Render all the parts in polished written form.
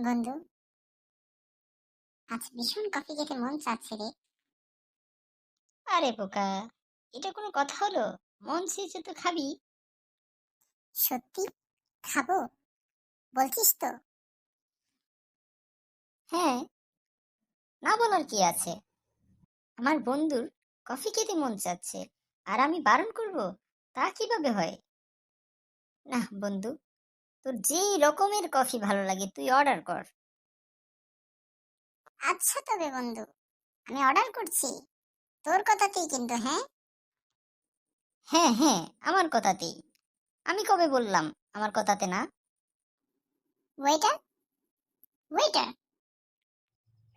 বন্ধু, আজ ভীষণ কফি খেতে মন চাচ্ছে রে। আরে বোকা, এটা কোনো কথা হলো? মন চেয়েছে তো খাবি। সত্যি খাবো বলছিস তো? হ্যাঁ, না বলার কি আছে? আমার বন্ধুর কফি খেতে মন চাচ্ছে, আর আমি বারণ করব? তা কিভাবে হয়? না বন্ধু, তোর যেই রকমের কফি ভালো লাগে তুই অর্ডার কর। আচ্ছা তবে বন্ধু, আমি অর্ডার করছি, তোর কথাতেই কিন্তু, হ্যাঁ? হ্যাঁ হ্যাঁ, আমার কথাতেই। আমি কবে বললাম আমার কথাতে না? Waiter, waiter,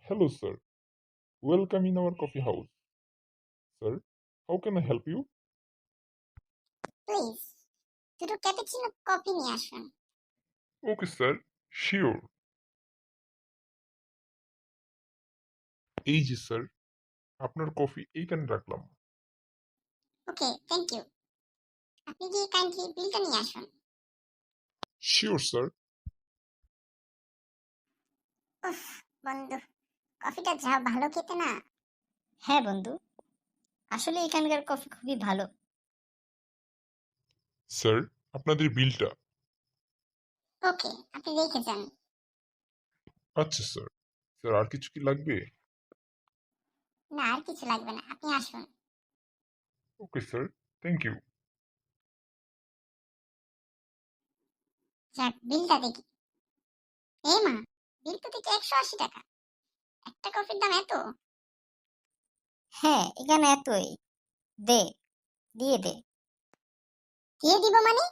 Hello, sir. Welcome in our coffee house. Sir, how can I help you? Please দুটো ক্যাপুচিনো কফি নিয়ে আসুন। Okay, sir. Sure. এই যে স্যার, আপনার কফি এইখানে রাখলাম। ওকে, থ্যাংক ইউ। আপনি কি কাইন্ডলি বিলটা নিয়ে আসুন। Sure sir. উফ বন্ধু, কফিটা যা ভালো খেতে না। হ্যাঁ বন্ধু, আসলে এখানকার কফি খুবই ভালো। স্যার, আপনাদের বিলটা। ওকে, আপনি রেখে যান। আচ্ছা স্যার। স্যার, আর কিছু কি লাগবে? না, আর কিছু লাগবে না, আপনি আসুন। Okay sir, thank you. যাক, বিলটা দেখি। এই মা, বিল তো দেখি 180 টাকা। একটা কফির দাম এত? হ্যাঁ, এখানে এতই। দে, দিয়ে দে। দিয়ে দিব মানে?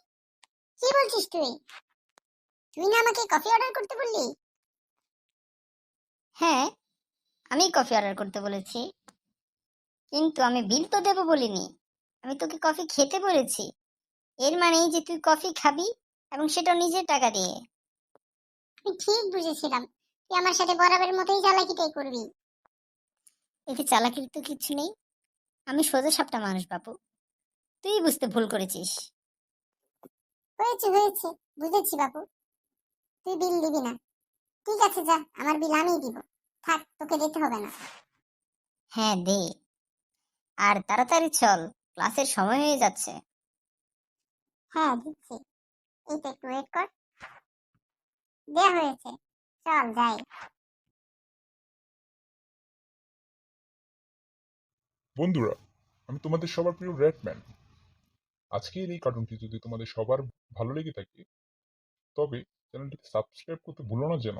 কি বলছিস তুই? তুই না আমাকে কফি অর্ডার করতে বললি? হ্যাঁ, আমি কফি অর্ডার করতে বলেছি, কিন্তু আমি বিল তো দেবো বলিনি। আমি তোকে কফি খেতে বলেছি। এর মানে এই যে তুই কফি খাবি, এবং সেটাও নিজের টাকা দিয়ে। আমি ঠিক বুঝেছিলাম তুই আমার সাথে বরাবরের মতোই চালাকিটাই করবি। এতে চালাকির তো কিছু নেই। আমি সোজা সাপটা মানুষ বাবু, তুই বুঝতে ভুল করেছিস। হয়েছে হয়েছে, বুঝেছি বাবু। তুই বিল দিবি না? ঠিক আছে, যা, আমার বিল আমিই দিব। থাক, তোকে দিতে হবে না। হ্যাঁ দে, আর তাড়াতাড়ি চল, ক্লাসের সময় হয়ে যাচ্ছে। হ্যাঁ দিচ্ছি, এই তো একটু ওয়েট কর। দেয়া হয়েছে, চল যাই। বন্ধুরা, আমি তোমাদের সবার প্রিয় রেডম্যান। আজকের এই কার্টুনটি যদি তোমাদের সবার ভালো লেগে থাকে, তবে চ্যানেলটিকে সাবস্ক্রাইব করতে ভুলো না যেন।